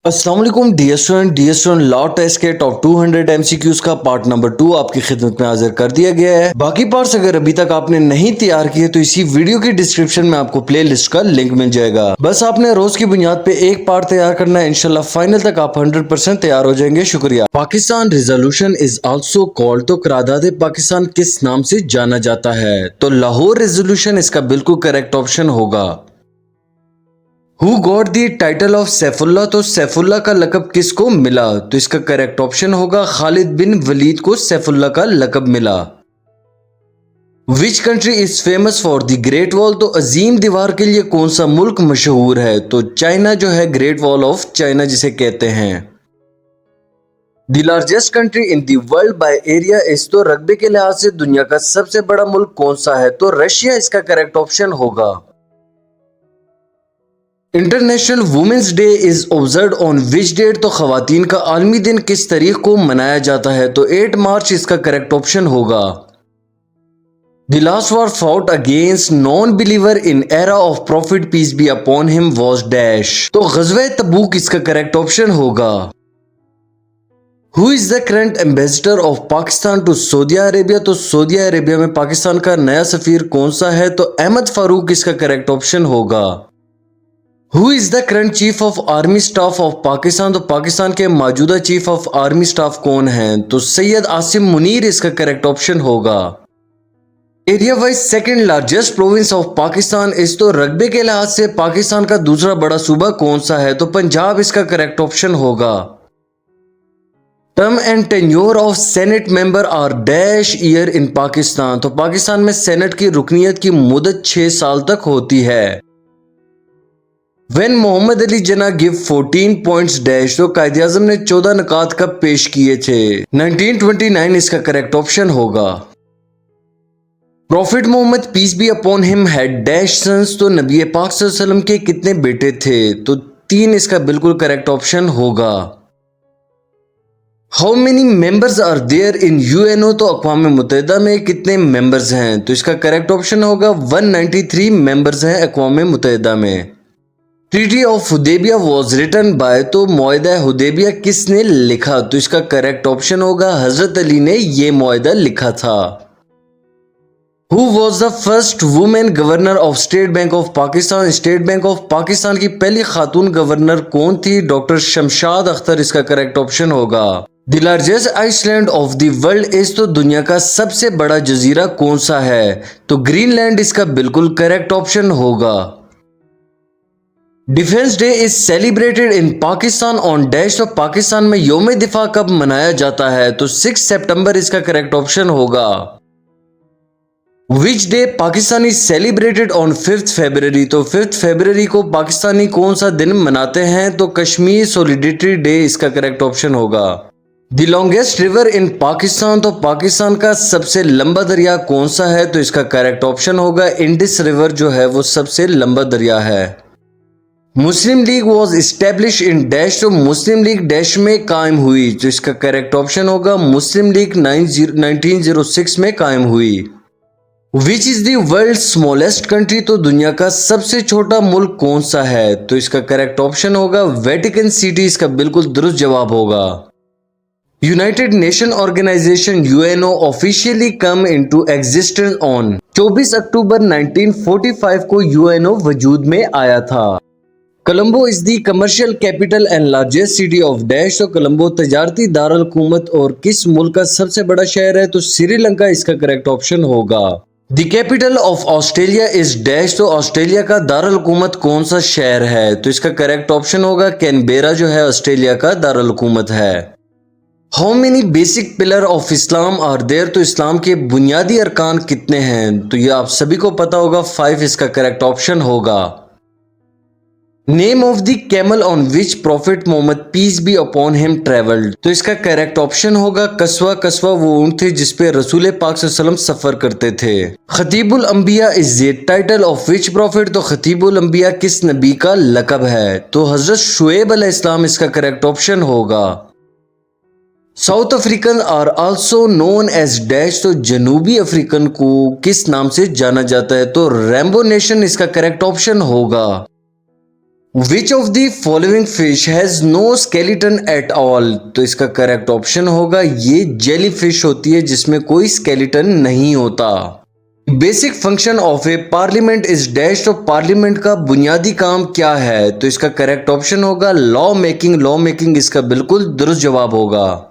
अस्सलाम वालेकुम dear student law test के टॉप 200 एमसीक्यूज का पार्ट नंबर 2 आपकी खिदमत में हाजिर कर दिया गया है। बाकी पार्ट्स अगर अभी तक आपने नहीं तैयार किए तो इसी वीडियो की डिस्क्रिप्शन में आपको प्लेलिस्ट का लिंक मिल जाएगा। बस आपने रोज की बुनियाद पे एक पार्ट तैयार करना है, इंशाल्लाह फाइनल तक आप 100% तैयार हो जाएंगे। शुक्रिया। Pakistan resolution is also called, तो करारदाद पाकिस्तान किस नाम से जाना जाता है? तो लाहौर रेजोल्यूशन इसका बिल्कुल करेक्ट ऑप्शन होगा। Who got the title of Saifullah, तो सैफुल्ला का लकब किसको मिला? तो इसका करेक्ट ऑप्शन होगा खालिद बिन वलीद को सैफुल्ला का लकब मिला। Which country is famous for the great wall, तो अजीम दीवार के लिए कौन सा मुल्क मशहूर है? तो चाइना जो है, ग्रेट वॉल ऑफ चाइना जिसे कहते हैं। The largest country in the world by area is, तो रकबे के लिहाज से दुनिया का सबसे बड़ा मुल्क कौन सा है? तो रशिया इसका करेक्ट ऑप्शन होगा। International women's day is observe on which date, तो खवातीन का आलमी दिन किस तारीख को मनाया जाता है? तो 8 मार्च इसका करेक्ट ऑप्शन होगा। The last war fought against non believer in era of prophet peace be upon him was dash, तो गज़वे तबूक इसका करेक्ट ऑप्शन होगा। Who is the current ambassador of Pakistan to Saudi Arabia, तो Saudi Arabia में पाकिस्तान का नया सफीर कौन सा है? तो अहमद फारूक इसका करेक्ट ऑप्शन होगा। Who is the current chief of army staff of Pakistan, तो पाकिस्तान के मौजूदा चीफ ऑफ आर्मी स्टाफ कौन है? तो सैयद आसिम मुनीर इसका करेक्ट ऑप्शन होगा। Area wise second largest province of Pakistan इस, तो रकबे के लिहाज से पाकिस्तान का दूसरा बड़ा सूबा कौन सा है? तो पंजाब इसका करेक्ट ऑप्शन होगा। Term and tenure of senate member are dash year in Pakistan, तो पाकिस्तान में सेनेट की रुकनीत की मुद्दत 6 साल तक होती है। When मोहम्मद अली जना गिव 14 पॉइंट्स डैश, तो कायदे आजम ने 14 नकात कब पेश किए थे? 1929 इसका करेक्ट ऑप्शन होगा। Prophet Muhammad peace be upon him had dash sons, तो नबी पाक सल्लल्लाहु अलैहि वसल्लम के कितने बेटे थे? तो 3 इसका बिल्कुल करेक्ट ऑप्शन होगा। How many members are there in UNO, तो अक़वाम मुत्तहिदा में कितने मेंबर्स हैं? तो इसका करेक्ट ऑप्शन होगा 193 मेंबर्स हैं अक़वाम मुत्तहिदा में। Treaty of Hudaibiya was written by, तो मुआहिदा हुदैबिया किसने लिखा? तो इसका करेक्ट ऑप्शन होगा हजरत अली ने ये मुआहिदा लिखा था। Who was the first women governor of state bank of Pakistan, state bank of Pakistan की पहली खातून गवर्नर कौन थी? डॉक्टर शमशाद अख्तर इसका करेक्ट ऑप्शन होगा। The largest island of the world is, तो दुनिया का सबसे बड़ा जजीरा कौन सा है? तो ग्रीनलैंड इसका बिल्कुल करेक्ट ऑप्शन होगा। Defence day is celebrated in Pakistan on dash, तो पाकिस्तान में योम दिफा कब मनाया जाता है? तो 6 सितंबर इसका करेक्ट ऑप्शन होगा। Which day Pakistan is celebrated on 5th फरवरी, तो 5th फरवरी को पाकिस्तानी कौन सा दिन मनाते हैं? तो कश्मीर सॉलिडेरिटी डे इसका करेक्ट ऑप्शन होगा। The longest river in Pakistan, तो पाकिस्तान का सबसे लंबा दरिया कौन सा है? तो इसका करेक्ट ऑप्शन होगा इंडिस रिवर जो है वो सबसे लंबा दरिया है। Muslim League was establish in dash, तो मुस्लिम लीग डैश में कायम हुई, तो इसका करेक्ट ऑप्शन होगा मुस्लिम लीग 1906 में कायम हुई। Which is the world smallest country, तो दुनिया का सबसे छोटा मुल्क कौन सा है? तो इसका करेक्ट ऑप्शन होगा वेटिकन सिटी इसका बिल्कुल दुरुस्त जवाब होगा। United Nation Organization UNO officially come into existence on 24 October 1945 को यूएनओ वजूद में आया था। Colombo is the commercial capital and largest city of dash, तो कोलंबो तजारती दारुल हुकूमत और किस मुल्क का सबसे बड़ा शहर है? तो श्रीलंका इसका करेक्ट ऑप्शन होगा। The capital of Australia is dash, तो ऑस्ट्रेलिया का दारुल हुकूमत कौन सा शहर है? तो इसका करेक्ट ऑप्शन होगा कैनबेरा जो है ऑस्ट्रेलिया का दारुल हुकूमत है। How many basic pillar of Islam are there, तो इस्लाम के बुनियादी अरकान कितने हैं? तो ये आप सभी को पता होगा 5 इसका करेक्ट ऑप्शन होगा। Name of the camel on which prophet Muhammad peace be upon him travelled, तो इसका करेक्ट ऑप्शन होगा कस्वा। कस्वा वो ऊंट थे जिसपे रसूल पाक सल्लल्लाहु अलैहि वसल्लम सफर करते थे। खतीबुल अंबिया is the title of which profit, तो खतीबुल अंबिया किस नबी का लकब है? तो हजरत शुएब अलैहिस्सलाम इसका करेक्ट ऑप्शन होगा। South African are also known as dash, तो जनूबी अफ्रीकन को किस नाम से जाना जाता है? तो रैम्बो नेशन इसका करेक्ट ऑप्शन होगा। Which of the following fish has no skeleton at all? तो इसका करेक्ट ऑप्शन होगा ये जेली फिश होती है जिसमें कोई स्केलेटन नहीं होता। Basic function of A parliament is dash. तो पार्लियामेंट का बुनियादी काम क्या है? तो इसका करेक्ट ऑप्शन होगा लॉ मेकिंग। लॉ मेकिंग इसका बिल्कुल दुरुस्त जवाब होगा।